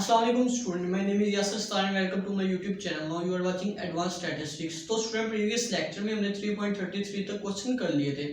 अस्सलाम वालेकुम student, my name is Yasir star and welcome to my YouTube channel. Now you are watching advance statistics. तो student, previous lecture में हमने 3.33 तक question कर लिए थे।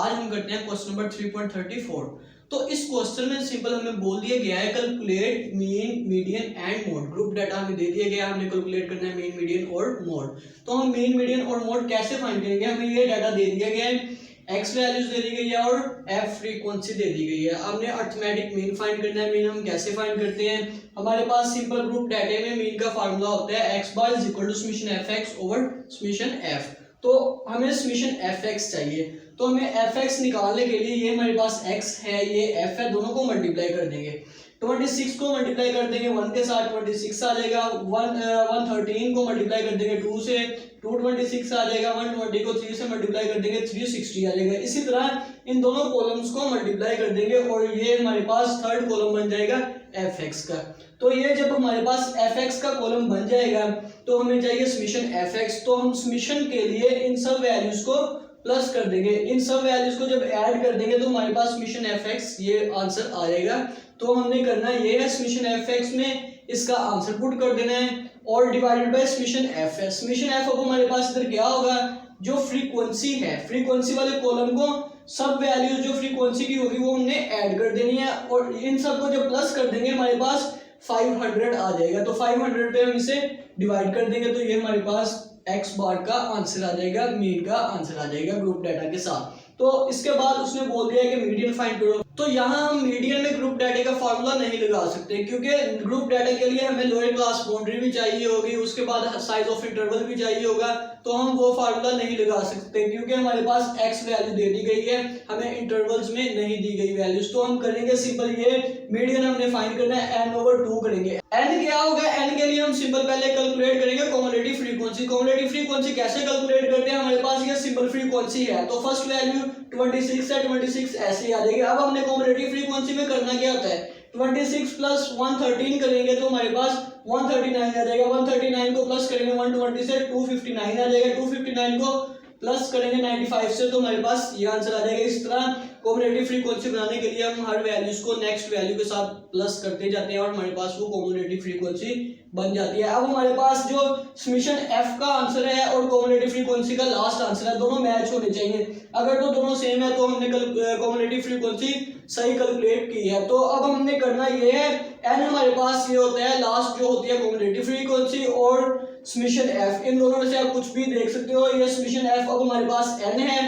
आज हम करते हैं क्वेश्चन नंबर 3.34। तो इस क्वेश्चन में सिंपल हमें बोल दिया गया है calculate mean, median and mode. Group data हमें दे दिया गया है, हमने कैलकुलेट करना है मीन, मीडियन और मोड। तो हम मीन, मीडियन और मोड कैसे फाइंड करेंगे? हमें ये डाटा दे दिया गया है, एक्स वैल्यूज दे दी गई है और एफ फ्रीक्वेंसी दे दी गई है। हमने अर्थमेटिक मीन फाइंड करना है। मीन हम कैसे फाइंड करते हैं? हमारे पास सिंपल ग्रुप डाटा में मीन का फार्मूला होता है X bar is equal to summation F X over summation F. तो हमें समेशन एफ एक्स चाहिए, तो हमें एफ एक्स निकालने के लिए ये हमारे पास एक्स है, ये एफ है, दोनों को मल्टीप्लाई कर देंगे। 26 को मल्टीप्लाई कर देंगे 1 के साथ, 26 आ जाएगा। 113 को मल्टीप्लाई कर देंगे 2 से, 226 आ जाएगा। 120 को 3 से मल्टीप्लाई कर देंगे 360 आ जाएगा। इसी तरह इन दोनों कॉलम्स को मल्टीप्लाई कर देंगे और ये हमारे पास थर्ड कॉलम बन जाएगा एफ एक्स का। तो ये जब हमारे पास एफ एक्स का कॉलम बन जाएगा तो हमें चाहिए समेशन एफ एक्स। तो हम समेशन के लिए इन सब वैल्यूज को प्लस कर देंगे। इन सब वैल्यूज को जब ऐड कर देंगे तो हमारे पास समेशन एफ एक्स ये आंसर आ जाएगा। तो हमने करना ये है, समेशन एफ एक्स में इसका आंसर पुट कर देना है और डिवाइडेड बाय समेशन एफ है। समेशन एफ अब हमारे पास इधर क्या होगा, जो फ्रीक्वेंसी है, फ्रीक्वेंसी वाले कॉलम को सब वैल्यूज जो फ्रीक्वेंसी की होगी वो हमने ऐड कर देनी है और इन सब को जब प्लस कर देंगे हमारे पास 500 आ जाएगा। तो 500 पे हम इसे डिवाइड कर देंगे तो ये हमारे पास एक्स बार का आंसर आ जाएगा, मीन का आंसर आ जाएगा ग्रुप डाटा के साथ। तो इसके बाद उसने बोल दिया कि मीडियन फाइंड करो। तो यहाँ हम मीडियन में ग्रुप डाटा का फार्मूला नहीं लगा सकते क्योंकि ग्रुप डाटा के लिए हमें लोअर क्लास बाउंड्री भी चाहिए होगी, उसके बाद साइज ऑफ इंटरवल भी चाहिए होगा। तो हम वो फार्मूला नहीं लगा सकते क्योंकि हमारे पास एक्स वैल्यू दे दी गई है, हमें इंटरवल्स में नहीं दी गई वैल्यूज। तो हम करेंगे सिंपल, ये मीडियन हमने फाइंड करना है, n ओवर 2 करेंगे। n क्या होगा? n के लिए हम सिंपल पहले कैलकुलेट करेंगे कम्युलेटिव फ्रीक्वेंसी। कम्युलेटिव फ्रीक्वेंसी कैसे कैलकुलेट करते हैं? हमारे पास ये सिंपल फ्रीक्वेंसी है तो फर्स्ट वैल्यू 26 है, 26 ऐसे आ जाएगी। अब हमने कम्युलेटिव फ्रीक्वेंसी में करना क्या होता है, 26 प्लस 113 करेंगे तो हमारे पास 139 आ जाएगा। 139 को प्लस करेंगे 120 से 259 आ जाएगा। 259 को प्लस करेंगे 95 से तो हमारे पास ये आंसर आ जाएगा। इस तरह कम्युलेटिव फ्रीक्वेंसी बनाने के लिए हम हर वैल्यूज को नेक्स्ट वैल्यू के साथ प्लस करते जाते हैं और हमारे पास वो कम्युलेटिव फ्रीक्वेंसी बन जाती है। अब हमारे पास जो समेशन एफ का आंसर है और कम्युलेटिव फ्रीक्वेंसी का लास्ट आंसर है, दोनों मैच होने चाहिए। अगर तो दोनों सेम है तो हमने कम्युलेटिव फ्रीक्वेंसी सही कैलकुलेट की है। तो अब हमने करना ये है, एन हमारे पास ये होता है लास्ट जो होती है कम्युलेटिव फ्रीक्वेंसी और समेशन एफ, इन दोनों में से आप कुछ भी देख सकते हो। ये समेशन एफ अब हमारे पास एन है,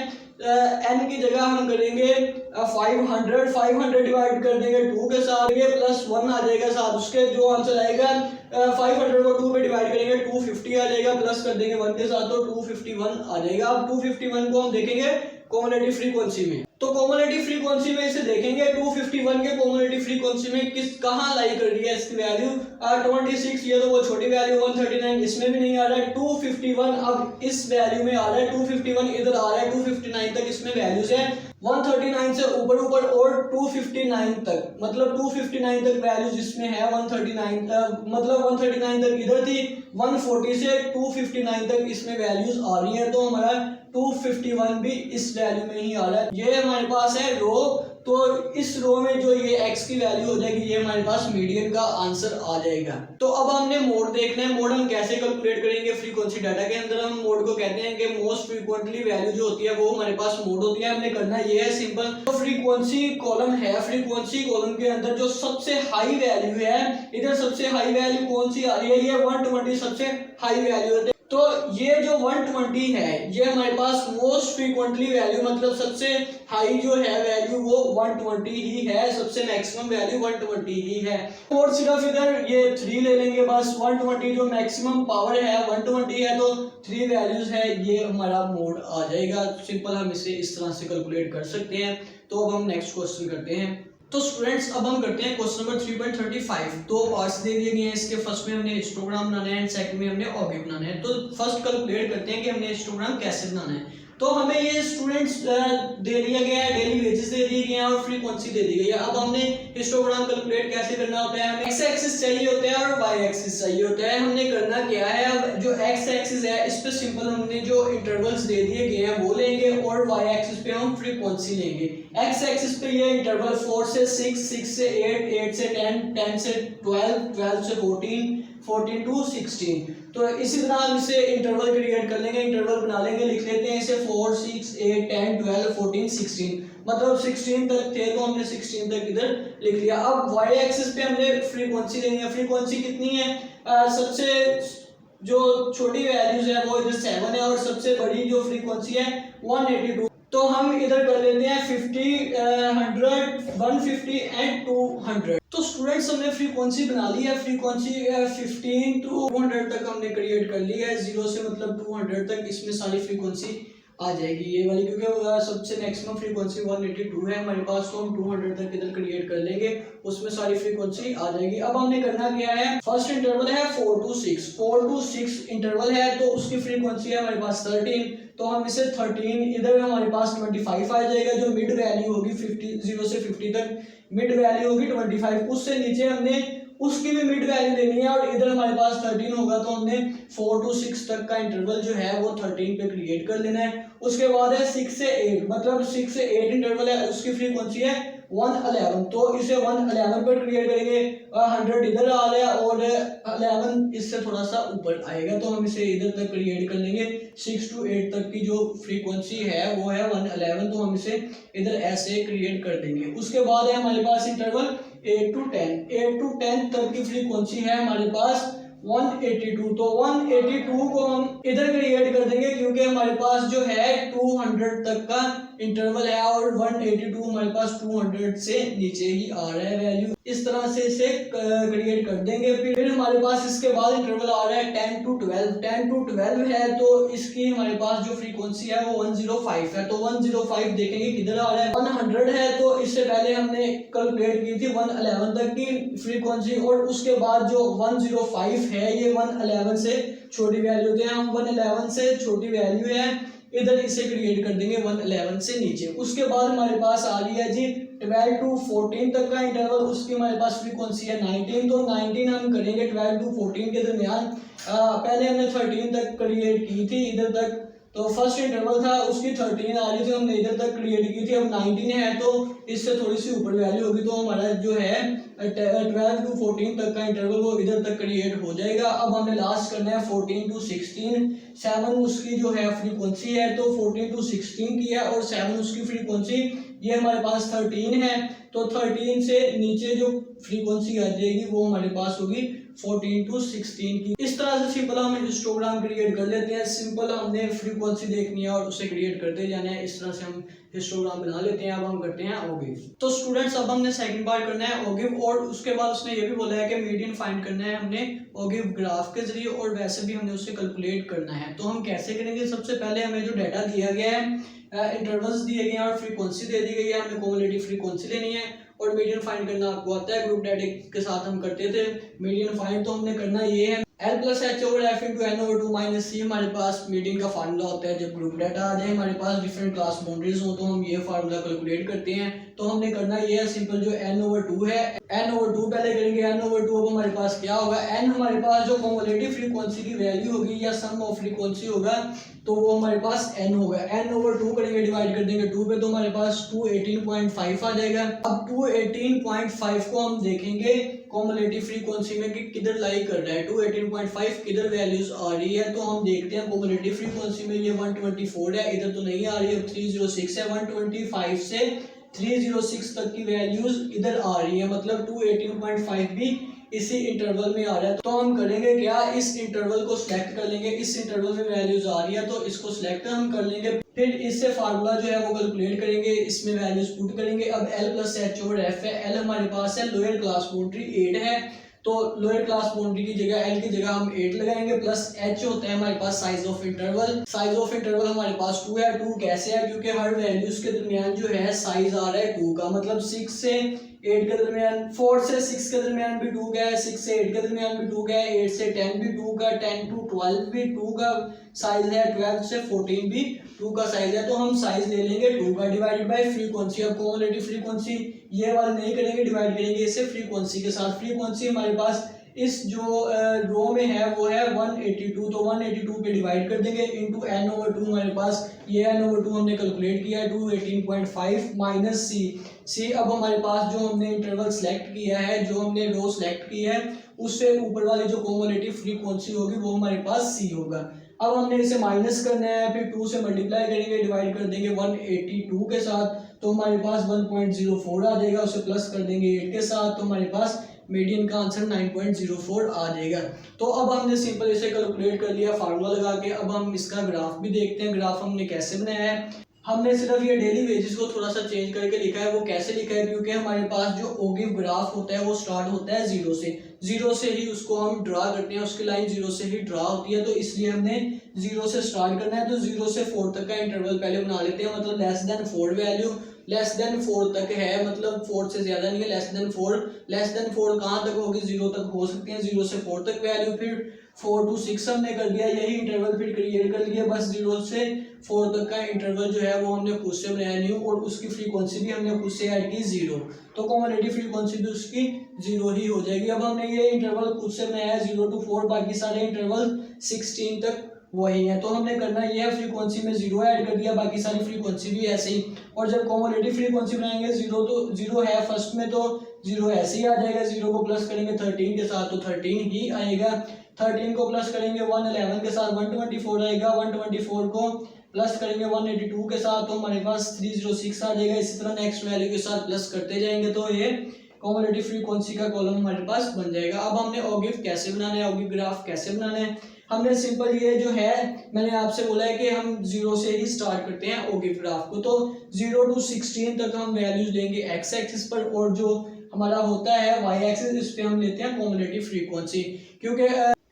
एन की जगह हम करेंगे 500 डिवाइड कर देंगे 2 के साथ, प्लस 1 आ जाएगा साथ उसके। जो आंसर आएगा 500 को 2 पे डिवाइड करेंगे 250 आ जाएगा, प्लस कर देंगे 1 के साथ तो 251 आ जाएगा। अब 251 को हम देखेंगे कम्युलेटिव फ्रीक्वेंसी में, तो कम्युलेटिव फ्रीक्वेंसी में इसे देखेंगे 251 के कम्युलेटिव फ्रीक्वेंसी में किस कहां लाई कर रही है इसकी वैल्यू 26, ये तो वो छोटी वैल्यू 139 इसमें भी नहीं आ रहा है। 251 अब इस वैल्यू में आ रहा है, 251 इधर आ रहा है, 259 तक इसमें वैल्यूज है। 139 से ऊपर ऊपर और 259 तक, मतलब 259 तक वैल्यूज इसमें है। 139 मतलब 139 तक इधर थी, 140 से 259 तक इसमें वैल्यूज आ रही है। तो हमारा 251 भी इस वैल्यू में ही आ रहा है। ये हमारे पास है रो, तो इस रो में जो ये x की वैल्यू हो जाएगी ये हमारे पास मीडियन का आंसर आ जाएगा। तो अब हमने मोड देखना है। मोड हम कैसे कैलकुलेट करेंगे? फ्रीक्वेंसी डाटा के अंदर हम मोड को कहते हैं कि मोस्ट फ्रीक्वेंटली वैल्यू जो होती है वो हमारे पास मोड होती है। हमने करना ये है सिंपल, तो फ्रीक्वेंसी कॉलम है, फ्रीक्वेंसी कॉलम के अंदर जो सबसे हाई वैल्यू है, इधर सबसे हाई वैल्यू कौन सी आ रही है? ये 120 सबसे हाई वैल्यू है। तो ये जो 120 है ये हमारे पास मोस्ट फ्रीक्वेंटली वैल्यू, मतलब सबसे हाई जो है वैल्यू वो 120 ही है, सबसे मैक्सिमम वैल्यू 120 ही है। और सिर्फ इधर ये 3 ले लेंगे बस। 120 जो मैक्सिमम पावर है 120 है तो 3 वैल्यूज है, ये हमारा मोड आ जाएगा। सिंपल हम इसे इस तरह से कैलकुलेट कर सकते हैं। तो अब हम नेक्स्ट क्वेश्चन करते हैं। तो स्टूडेंट्स अब हम करते हैं क्वेश्चन नंबर 3.35। दो पार्ट्स दे दिए गए हैं इसके, फर्स्ट में हमने हिस्टोग्राम बनाना है एंड सेकंड में हमने ऑब्जेक्ट बनाना है। तो फर्स्ट कैलकुलेट करते हैं कि हमने हिस्टोग्राम कैसे बनाना है। तो हमें ये स्टूडेंट्स दे दिया गया है, डेली वेजेस दे दिए गए हैं और फ्रीक्वेंसी दे दी गई है। अब हमने हिस्टोग्राम कैलकुलेट कैसे करना होता है, हमें एक्स एक्सिस चाहिए होता है और वाई एक्सिस चाहिए होता है। हमने करना क्या है, अब जो एक्स एक्सिस है इस पे सिंपल हमने जो इंटरवल्स दे दिए गए हैं वो लेंगे और वाई एक्सिस पे हम फ्रीक्वेंसी लेंगे। एक्स एक्सिस पे ये इंटरवल 4 से 6, 6 से 8, 8 से 10, 10 से 12, 12 से 14, 14 to 16। तो इसी तरह हम इसे इंटरवल क्रिएट कर लेंगे, इंटरवल बना लेंगे, लिख लेते हैं इसे 4, 6, 8, 10, 12, 14, 16, मतलब 16 तक थे तो हमने 16 तक इधर लिख लिया। अब वाई एक्सिस पे हमने फ्रीक्वेंसी लेनी है। फ्रीक्वेंसी कितनी है, सबसे जो छोटी वैल्यूज है वो इधर 7 है और सबसे बड़ी जो फ्रीक्वेंसी है 182। तो हम इधर कर लेते हैं 50, 100, 150 एंड 200। तो स्टूडेंट्स हमने फ्रीक्वेंसी बना ली है। फ्रीक्वेंसी 15 to 200 तक हमने क्रिएट कर ली है, 0 से मतलब 200 तक इसमें सारी फ्रीक्वेंसी आ जाएगी ये वाली, क्योंकि सबसे मैक्सिमम फ्रीक्वेंसी 182 है हमारे पास, तो हम 200 तक इधर क्रिएट कर लेंगे, उसमें सारी फ्रीक्वेंसी आ जाएगी। अब हमने करना क्या है, फर्स्ट इंटरवल है 4 to 6, 4 to 6 इंटरवल है तो उसकी फ्रीक्वेंसी है हमारे पास 13, तो हम इसे 13, इधर हमारे पास 25 आ जाएगा, जो मिड वैल्यू होगी 50, 0 से 50 तक मिड वैल्यू होगी 25, उससे नीचे हमने उसकी भी मिड वैल्यू लेनी है और इधर हमारे पास 13 होगा, तो हमने 4 to 6 तक का इंटरवल जो है वो 13 पे क्रिएट कर लेना है। उसके बाद है 6 से 8, मतलब 6 से 8 इंटरवल है, उसकी फ्रीक्वेंसी है 111, तो इसे 111 पर क्रिएट करेंगे। 100 इधर आ रहा है और 11 इससे थोड़ा सा ऊपर आएगा, तो हम इसे इधर तक क्रिएट कर लेंगे। 6 to 8 तक की जो फ्रीक्वेंसी है वो है 111, तो हम इसे इधर ऐसे क्रिएट कर देंगे। उसके बाद है हमारे पास इंटरवल 8 to 10, 8 to 10 तक की फ्रीक्वेंसी है हमारे पास 182, तो 182 को हम इधर क्रिएट कर देंगे क्योंकि हमारे पास जो है 200 तक का इंटरवल है और 182 हमारे पास 200 से नीचे ही आ रहा है वैल्यू, इस तरह से इसे क्रिएट कर देंगे। फिर हमारे पास इसके बाद इंटरवल आ रहा है 10 to 12, 10 to 12 है तो इसकी हमारे पास जो फ्रीक्वेंसी है वो 105 है, तो 105 देखेंगे किधर आ रहा है, 100 है, तो इससे पहले हमने कैलकुलेट की थी 111 तक की फ्रीक्वेंसी और उसके बाद जो 105 है ये 111 से छोटी वैल्यू थे, हम 111 से छोटी वैल्यू है इधर इसे क्रिएट कर देंगे 111 से नीचे। उसके बाद हमारे पास आ रही है जी 12 to 14 तक का इंटरवल, उसकी हमारे पास फ्रीक्वेंसी है 19, तो 19 हम करेंगे 12 to 14 के दरमियान। पहले हमने 13 तक क्रिएट की थी इधर तक, तो फर्स्ट इंटरवल था उसकी 13 आ रही थी, हमने इधर तक क्रिएट की थी, अब 19 है तो इससे थोड़ी सी ऊपर वैल्यू होगी, तो हमारा जो है 12 to 14 तक का इंटरवल वो इधर तक क्रिएट हो जाएगा। अब हमने लास्ट करना है 14 to 16, 7 उसकी जो है फ्रीक्वेंसी है, तो 14 to 16 की है और 7 उसकी फ्रीक्वेंसी ये हमारे पास 13 है, तो 13 से नीचे जो फ्रीक्वेंसी आ जाएगी वो हमारे पास होगी 14 to 16 की। इस तरह से सिंपल हम हिस्टोग्राम क्रिएट कर लेते हैं। सिंपल हमने फ्रीक्वेंसी देखनी है और उसे क्रिएट करते जाना है, इस तरह से हम हिस्टोग्राम बना लेते हैं। अब हम करते हैं ओगिव। तो स्टूडेंट्स अब हमने सेकंड पार्ट करना है ओगिव, और उसके बाद उसने ये भी बोला है कि मीडियन फाइंड करना है हमने ओगिव ग्राफ के जरिए, और वैसे भी हमने उसे कैलकुलेट करना है। तो हम कैसे करेंगे, सबसे पहले हमें जो डाटा दिया गया है, इंटरवल्स दिए गए हैं और फ्रीक्वेंसी दे दी गई है, हमें कॉम्युलेटिव फ्रीक्वेंसी लेनी है और मीडियन फाइंड करना आपको आता है, ग्रुप डाटा के साथ हम करते थे मीडियन फाइंड। तो हमने करना ये है L plus H over F into N over 2 minus C हमारे पास मीडियन का फार्मूला होता है। जब ग्रुप डाटा आ जाए हमारे पास डिफरेंट क्लास बाउंड्रीज हो तो हम ये फार्मूला कैलकुलेट करते हैं। तो हमने करना ये है सिंपल, जो N over 2 है, N over 2 पहले करेंगे। N over 2 अब हमारे पास क्या होगा, N हमारे पास जो कॉम्युलेटिव फ्रीक्वेंसी की वैल्यू होगी या सम ऑफ फ्रीक्वेंसी होगा तो वो हमारे पास N होगा। N over 2 करेंगे, डिवाइड कर देंगे 2 पे, तो हमारे पास 218.5 आ जाएगा। अब 218.5 को हम देखेंगे कॉम्युलेटिव फ्रीक्वेंसी में कि किधर लाई कर रहा है, 218.5 किधर वैल्यूज आ रही है। तो हम देखते हैं कॉम्युलेटिव फ्रीक्वेंसी में ये 124 है, इधर तो नहीं आ रही है, 306 है। 125 से 306 तक की वैल्यूज इधर आ रही है, मतलब 218.5 भी इसी इंटरवल में आ रहा है। तो हम करेंगे क्या, इस इंटरवल को सिलेक्ट कर लेंगे, इस इंटरवल में वैल्यूज आ रही है तो इसको सिलेक्ट हम कर लेंगे। फिर इससे फार्मूला जो है वो कैलकुलेट करेंगे, इसमें वैल्यूज पुट करेंगे। अब L plus H over F है, L हमारे पास है लोअर क्लास बाउंड्री 8 है, तो लोअर क्लास बाउंड्री की जगह L की जगह हम 8 लगाएंगे, प्लस H होता है हमारे पास size of interval. Size of interval हमारे पास 2 है। 2 कैसे है, क्योंकि हर वैल्यूज के दरमियान जो है साइज आ रहा है 2 का, मतलब 6 से 8 के दरमियान, 4 से 6 के दरमियान भी 2 का है, 6 से 8 के दरमियान भी 2 का है, 8 से 10 भी 2 का, 10 to 12 भी 2 का साइज है, 12 से 14 भी 2 का साइज है। तो हम साइज ले लेंगे 2 का डिवाइडेड बाय फ्रीक्वेंसी। अब कॉम्युलेटिव फ्रीक्वेंसी ये वाला नहीं करेंगे, डिवाइड करेंगे इसे फ्रीक्वेंसी के साथ। फ्रीक्वेंसी हमारे पास इस जो रो में है वो है 182, तो 182 पे डिवाइड कर देंगे इनटू n/2। हमारे पास ये n/2 हमने कैलकुलेट किया है 218.5 माइनस सी। अब हमारे पास जो हमने इंटरवल सेलेक्ट किया है, जो हमने रो सेलेक्ट की है, उससे ऊपर वाली जो कॉम्युलेटिव फ्रीक्वेंसी होगी वो हमारे पास सी होगा। अब हमने इसे माइनस करना है, फिर 2 से मल्टीप्लाई करेंगे, डिवाइड कर देंगे 182 के साथ, तो हमारे पास 1.04 आ जाएगा। उसे प्लस कर देंगे 8 के साथ, तो हमारे पास मीडियन का आंसर 9.04 आ जाएगा। तो अब हमने सिंपल इसे कैलकुलेट कर लिया फार्मूला लगा के। अब हम इसका ग्राफ भी देखते हैं, ग्राफ हमने कैसे बनाया है। हमने सिर्फ ये डेली वेजेस को थोड़ा सा चेंज करके लिखा है। वो कैसे लिखा है, क्योंकि हमारे पास जो ओगिव ग्राफ होता है वो स्टार्ट होता है जीरो से ही उसको हम ड्रा करते हैं, उसकी लाइन जीरो से ही ड्रा होती है, तो इसलिए हमने जीरो से स्टार्ट करना है। तो 0 से 4 तक का इंटरवल पहले बना लेते हैं, मतलब less than 4 value, less than 4 तक है, मतलब 4 से ज्यादा नहीं है, लेस देन 4 कहाँ तक होगी, 0 तक हो सकते हैं, 0 से 4 तक वैल्यू, फिर 4 to 6 हमने कर दिया, यही इंटरवल फिर क्रिएट कर लिया। बस 0 से 4 तक का इंटरवल जो है वो हमने खुद से बनाया न्यू, और उसकी फ्रीक्वेंसी भी हमने खुद से ऐड की 0, तो कॉम्युलेटिव फ्रीक्वेंसी भी उसकी 0 ही हो जाएगी। अब हमने ये इंटरवल खुद से बनाया है 0 to 4, बाकी सारे इंटरवल 16 तक वही है। तो हमने करना ये है, फ्रीक्वेंसी में 0 ऐड कर दिया, बाकी सारी फ्रीक्वेंसी भी ऐसे ही। और जब कॉम्युलेटिव फ्रीक्वेंसी बनाएंगे 0 तो 0 है फर्स्ट में, तो 0 ऐसे ही आ जाएगा। 0 को प्लस करेंगे 13 के साथ तो 13 ही आएगा। 13 को प्लस करेंगे 111 के साथ 124 आएगा। 124 को प्लस करेंगे 182 के साथ तो हमारे पास 306 आ जाएगा। इसी तरह नेक्स्ट वैल्यू के साथ प्लस करते जाएंगे तो ये कॉम्युलेटिव फ्रीक्वेंसी का कॉलम हमारे पास बन जाएगा। अब हमने ओगिव कैसे बनाना है, ओगिव ग्राफ कैसे बनाना है, हमने सिंपल ये जो है मैंने आपसे बोला है कि हम 0 से ही स्टार्ट करते हैं ओगिव ग्राफ को। तो 0 to 16 तक हम वैल्यूज लेंगे एक्स एक्सिस पर, और जो हमारा होता है वाई एक्सिस, इस पे हम लेते हैं कॉम्युलेटिव फ्रीक्वेंसी। क्योंकि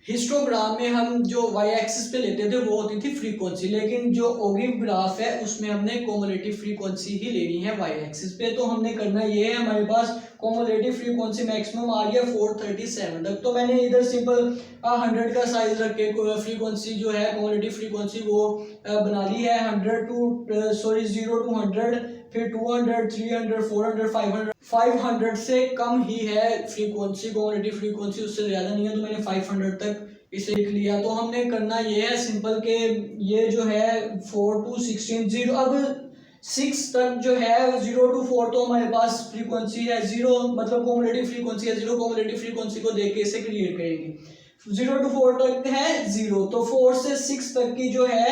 हिस्टोग्राम में हम जो वाई एक्सिस पे लेते थे वो होती थी फ्रीक्वेंसी, लेकिन जो ओगिव ग्राफ है उसमें हमने कॉम्युलेटिव फ्रीक्वेंसी ही लेनी है वाई एक्सिस पे। तो हमने करना ये है, हमारे पास कॉम्युलेटिव फ्रीक्वेंसी मैक्सिमम आ रही है 437 तक, तो मैंने इधर सिंपल 100 का साइज रख के फ्रीक्वेंसी जो है कॉम्युलेटिव फ्रीक्वेंसी वो बना ली है। 0 to 100, फिर 200, 300, 400, 500 से कम ही है फ्रीक्वेंसी, कॉम्युलेटिव फ्रीक्वेंसी उससे ज्यादा नहीं है, तो मैंने 500 तक इसे लिख लिया। तो हमने करना ये है सिंपल के ये जो है 4 to 16 0, अब 6 तक जो है 0 to 4 तो हमारे पास फ्रीक्वेंसी है 0, मतलब कॉम्युलेटिव फ्रीक्वेंसी है 0। कॉम्युलेटिव फ्रीक्वेंसी को देख के इसे क्रिएट करेंगे। 0 to 4 तक है 0, तो 4 से 6 तक की जो है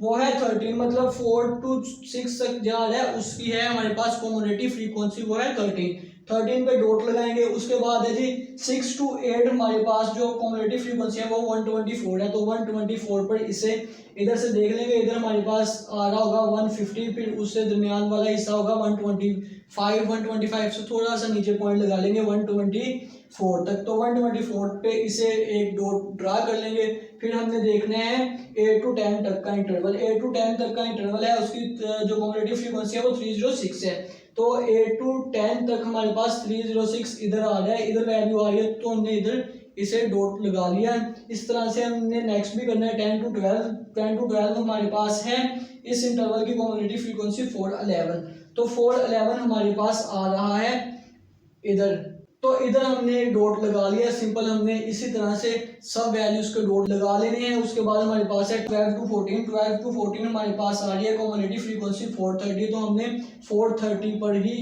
वो है 13, मतलब 4 to 6 तक जहाँ है उसकी है हमारे पास कॉम्युलेटिव फ्रीक्वेंसी वो है 13 पे डॉट लगाएंगे। उसके बाद है जी 6 to 8 हमारे पास जो कॉम्युलेटिव फ्रीक्वेंसी है वो 124 है, तो 124 पर इसे इधर से देख लेंगे, इधर हमारे पास आ रहा होगा 150, फिर उससे दरमियान वाला हिस्सा होगा 125 से थोड़ा सा नीचे पॉइंट लगा लेंगे 124 तक। तो 124 पे इसे एक डॉट ड्रा कर लेंगे। फिर हमने देखना है 8 to 10 तक का इंटरवल, 8 to 10 तक का इंटरवल है, उसकी जो कॉम्युलेटिव फ्रीक्वेंसी है वो 306 है। तो 8 to 10 तक हमारे पास 306 इधर आ रहा है, इधर वैल्यू आ रही है, तो हमने इधर इसे डॉट लगा लिया। इस तरह से हमने नेक्स्ट भी करना है 10 to 12 हमारे पास है। इस इंटरवल की कॉम्युलेटिव फ्रीक्वेंसी 411, तो 411 हमारे पास आ रहा है इधर, तो इधर हमने डॉट लगा लिया सिंपल। हमने इसी तरह से सब वैल्यूज के डॉट लगा लेने हैं। उसके बाद हमारे पास है 12 to 14 हमारे पास आ रही है कॉम्युलेटिव फ्रीक्वेंसी 430, तो हमने 430 पर ही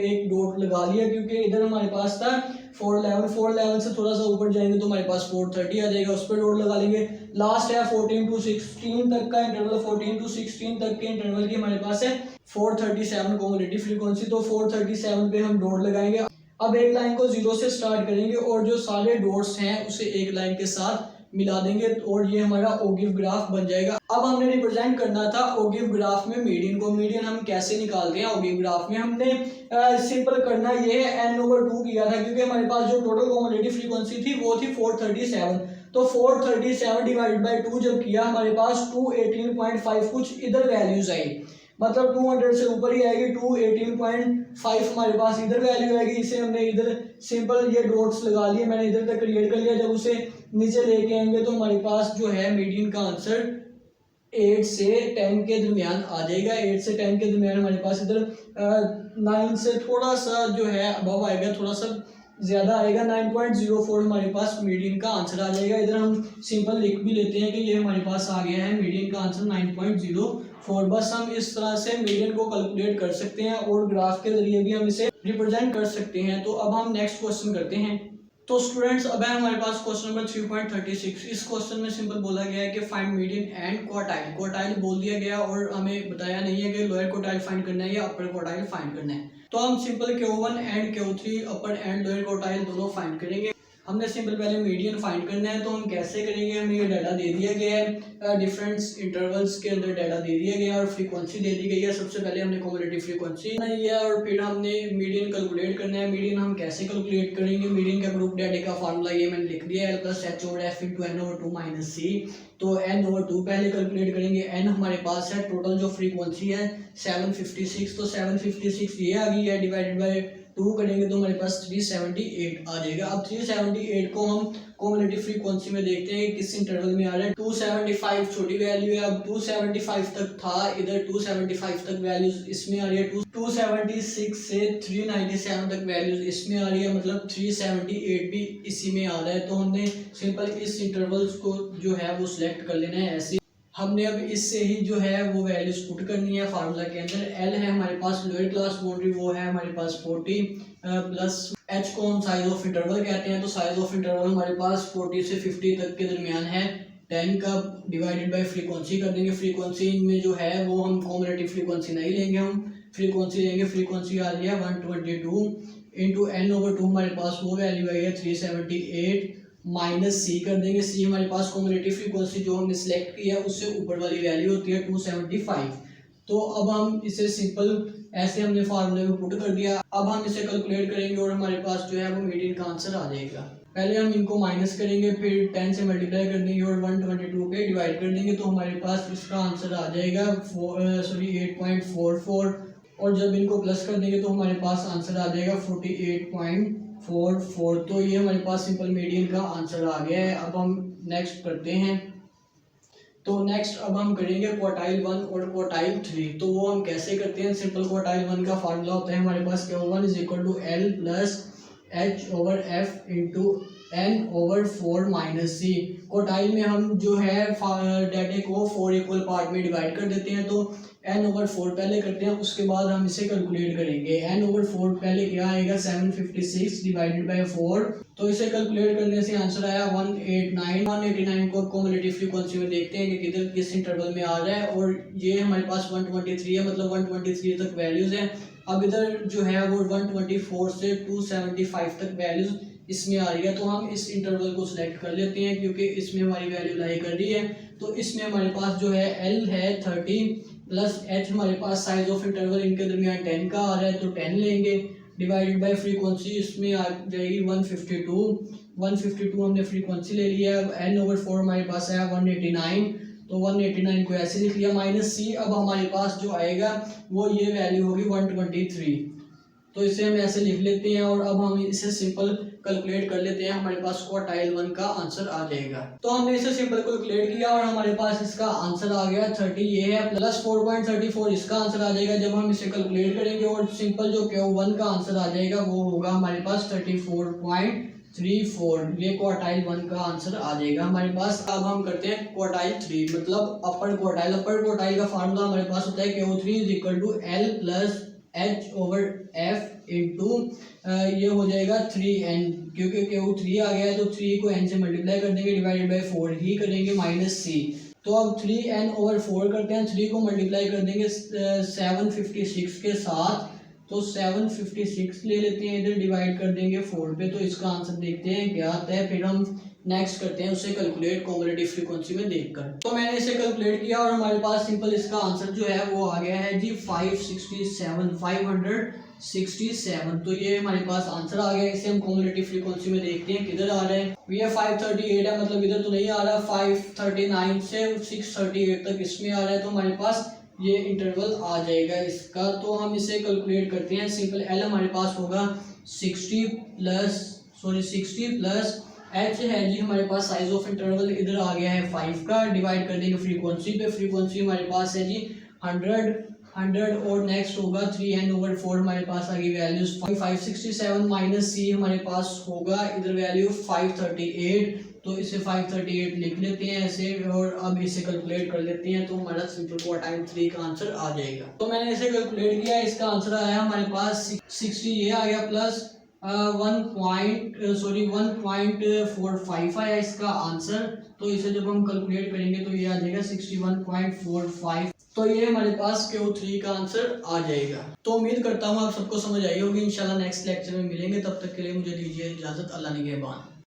एक डॉट लगा लिया, क्योंकि इधर हमारे पास था 411 से थोड़ा सा ऊपर जाएंगे तो हमारे पास 430 आ जाएगा, उस पर डॉट लगा लेंगे। लास्ट है 14 to 16 तक का इंटरवल, 14 to 16 तक के इंटरवल की हमारे पास है 437 कॉम्युलेटिव फ्रीक्वेंसी, तो 437 पे हम डॉट लगाएंगे। अब एक लाइन को 0 से स्टार्ट करेंगे और जो सारे डॉट्स हैं उसे एक लाइन के साथ मिला देंगे, और ये हमारा ओगिव ग्राफ बन जाएगा। अब हमने रिप्रेजेंट करना था ओगिव ग्राफ में मीडियन को। मीडियन हम कैसे निकालते हैं ओगिव ग्राफ में, हमने सिंपल करना ये है n/2 किया था, क्योंकि हमारे पास जो टोटल कॉम्युलेटिव फ्रीक्वेंसी थी वो थी 437, तो 437 डिवाइड बाई 2 जब किया हमारे पास 218.5 कुछ इधर वैल्यूज आई, मतलब 200 से ऊपर ही आएगी, 218.5 5 हमारे पास इधर वैल्यू आएगी, इसे हमने इधर सिंपल ये डॉट्स लगा लिए, मैंने इधर तक क्रिएट कर लिया। जब उसे नीचे लेके आएंगे तो हमारे पास जो है मीडियन का आंसर 8 से 10 के दरमियान आ जाएगा। 8 से 10 के दरमियान हमारे पास इधर 9 से थोड़ा सा जो है अबव आएगा, थोड़ा सा ज़्यादा आएगा। 9.04 हमारे पास मीडियन का आंसर आ जाएगा। इधर हम सिंपल लिख भी लेते हैं कि ये हमारे पास आ गया है मीडियन का आंसर 9.04। बस हम इस तरह से मीडियन को कैलकुलेट कर सकते हैं और ग्राफ के जरिए भी हम इसे रिप्रेजेंट कर सकते हैं। तो अब हम नेक्स्ट क्वेश्चन करते हैं। तो स्टूडेंट्स अब है हमारे पास क्वेश्चन नंबर 3.36। इस क्वेश्चन में सिंपल बोला गया है कि find median and quartile. Quartile बोल दिया गया और हमें बताया नहीं है कि लोअर क्वार्टाइल फाइंड करना है या अपर क्वार्टाइल फाइंड करना है। तो हम simple Q1 and Q3 upper and lower quartile दोनों फाइंड करेंगे। हमने सिंपल पहले मीडियन फाइंड करना है। तो हम कैसे करेंगे, हमें ये डाटा दे दिया गया है, डिफरेंस इंटरवल्स के अंदर डाटा दे दिया गया है और फ्रीक्वेंसी दे दी गई है। सबसे पहले हमने कम्युलेटिव फ्रीक्वेंसी बनाई है और फिर हमने मीडियन कैलकुलेट करना है। मीडियन हम कैसे कैलकुलेट करेंगे, मीडियन का ग्रुप डाटा का फार्मूला ये मैंने लिख दिया है, प्लस H/F × n/2 - c। तो n/2 पहले कैलकुलेट करेंगे। n हमारे पास है, टोटल जो फ्रीक्वेंसी है 756, तो 756 ये आ गई है, डिवाइडेड बाय 2 करेंगे तो हमारे पास 378 आ जाएगा। अब 378 को हम कम्युलेटिव फ्रीक्वेंसी में देखते हैं किस इंटरवल में आ रहा है। 275 छोटी वैल्यू है, अब 275 तक था, इधर 275 तक वैल्यूज इसमें आ रही है। 276 से 397 तक वैल्यूज इसमें आ रही है, मतलब 378 भी इसी में आ रहा है। तो हमने सिंपल इस इंटरवल्स को जो है वो सिलेक्ट कर लेना है। ऐसे हमने अब इससे ही जो है वो वैल्यूज पुट करनी है फार्मूला के अंदर। एल है हमारे पास लोअर क्लास बाउंड्री, वो है हमारे पास 40, प्लस एच को हम साइज ऑफ इंटरवल कहते हैं। तो साइज ऑफ इंटरवल हमारे पास 40 से 50 तक के दरमियान है। 10 का डिवाइडेड बाय फ्रीक्वेंसी कर देंगे। फ्रीक्वेंसी में जो है वो हम कम्युलेटिव फ्रीक्वेंसी नहीं लेंगे, हम फ्रीक्वेंसी लेंगे। फ्रीक्वेंसी आ रही है 122 इंटू n/2 हमारे पास वो वैल्यू आई है 378 माइनस सी कर देंगे। सी हमारे पास कम्युलेटिव फ्रीक्वेंसी जो हमने सिलेक्ट की है उससे ऊपर वाली वैल्यू होती है 275। तो अब हम इसे सिंपल ऐसे हमने फार्मूले में पुट कर दिया। अब हम इसे कैलकुलेट करेंगे और हमारे पास जो है वो मीडियन का आंसर आ जाएगा। पहले हम इनको माइनस करेंगे, फिर 10 से मल्टीप्लाई कर देंगे और 122 पे डिवाइड कर देंगे। तो हमारे पास इसका आंसर आ जाएगा 8.44 और जब इनको प्लस कर देंगे तो हमारे पास आंसर आ जाएगा 48.44। तो ये हमारे पास सिंपल मीडियन का आंसर आ गया है। अब हम नेक्स्ट करते हैं। तो नेक्स्ट अब हम करेंगे क्वार्टाइल 1 और क्वार्टाइल 3। तो वो हम कैसे करते हैं, सिंपल क्वार्टाइल 1 का फार्मूला होता है हमारे पास Q1 = L plus H/F × n/4 - c। Quartile में हम जो है डाटे को 4 इक्वल पार्ट में डिवाइड कर देते हैं। तो n/4 पहले करते हैं, उसके बाद हम इसे कैलकुलेट करेंगे। n/4 पहले क्या आएगा 756 डिवाइडेड बाय 4। तो इसे कैलकुलेट करने से आंसर आया 189। 189 को कम्युलेटिव फ्रीक्वेंसी में देखते हैं कि किधर किस इंटरवल में आ रहा है और ये हमारे पास 123 है, मतलब 123 तक वैल्यूज हैं। अब इधर जो है वो 124 से 275 तक वैल्यूज इसमें आ रही है। तो हम इस इंटरवल को सिलेक्ट कर लेते हैं क्योंकि इसमें हमारी वैल्यू लाई कर रही है। तो इसमें हमारे पास जो है L है 30 प्लस H हमारे पास साइज ऑफ इंटरवल इनके दरमियान 10 का आ रहा है, तो 10 लेंगे डिवाइडेड बाय फ्रीक्वेंसी इसमें आ जाएगी 152 हमने फ्रीक्वेंसी ले लिया है। n/4 हमारे पास है 189, तो 189 को ऐसे लिख लिया माइनस सी। अब हमारे पास जो आएगा वो ये वैल्यू होगी 123, तो इसे हम ऐसे लिख लेते हैं और अब हम इसे सिंपल कैलकुलेट कर लेते हैं। हमारे पास क्वार्टाइल 1 का आंसर आ जाएगा। तो हमने इसे सिंपल कैलकुलेट किया और हमारे पास इसका आंसर आ गया 30 ये है, प्लस 4.34 इसका आंसर आ जाएगा जब हम इसे कैलकुलेट करेंगे। और सिंपल जो Q1 का आंसर आ जाएगा वो होगा हमारे पास 34.34। ये क्वार्टाइल 1 का आंसर आ जाएगा हमारे पास। अब हम करते हैं क्वार्टाइल 3, मतलब अपर क्वार्टाइल। अपर क्वार्टाइल का फार्मूला हमारे पास होता है Q3 = L plus H/F into ये हो जाएगा 3n, क्योंकि Q3 आ गया है तो 3 को n से मल्टीप्लाई कर देंगे, डिवाइडेड बाय 4 ही करेंगे माइनस c। तो अब 3n/4 करते हैं, 3 को मल्टीप्लाई कर देंगे 756 के साथ, तो 756 ले लेते हैं, इधर डिवाइड कर देंगे 4 पे। तो इसका आंसर देखते हैं क्या आता है, फिर हम नेक्स्ट करते हैं उसे कैलकुलेट कम्युलेटिव फ्रीक्वेंसी में देखकर। तो मैंने इसे कैलकुलेट किया और हमारे पास सिंपल इसका आंसर जो है वो आ गया है जी 567। तो ये हमारे पास आंसर आ गया। इसे हम कम्युलेटिव फ्रीक्वेंसी में देखते हैं किधर आ रहा है। ये 538 है, मतलब इधर तो नहीं आ रहा। 539 से 638 तक इसमें आ रहा है, तो हमारे पास ये इंटरवल आ जाएगा इसका। तो हम इसे कैलकुलेट करते हैं। सिंपल एल हमारे पास होगा 60 प्लस एच है जी हमारे पास साइज ऑफ इंटरवल इधर आ गया है 5 का, डिवाइड कर देंगे फ्रीक्वेंसी पे। फ्रीक्वेंसी हमारे पास है जी 100 और नेक्स्ट होगा 3n/4 हमारे पास आ गई वैल्यूज 567 माइनस सी हमारे पास होगा इधर वैल्यू 538। तो इसे 538 लिख लेते हैं ऐसे, और अब इसे कैलकुलेट कर लेते हैं। तो हमारा सिंपल कोट टाइम 3 का आंसर आ जाएगा। तो मैंने इसे कैलकुलेट किया, इसका आंसर आया हमारे पास 60 ये आ गया प्लस 1.45 आया इसका आंसर। तो इसे जब हम कैलकुलेट करेंगे तो ये आ जाएगा 61.45। तो ये हमारे पास Q3 का आंसर आ जाएगा। तो उम्मीद करता हूँ आप सबको समझ आई होगी। इंशाल्लाह नेक्स्ट लेक्चर में मिलेंगे, तब तक के लिए मुझे दीजिए इजाजत। अल्लाह निगहबान।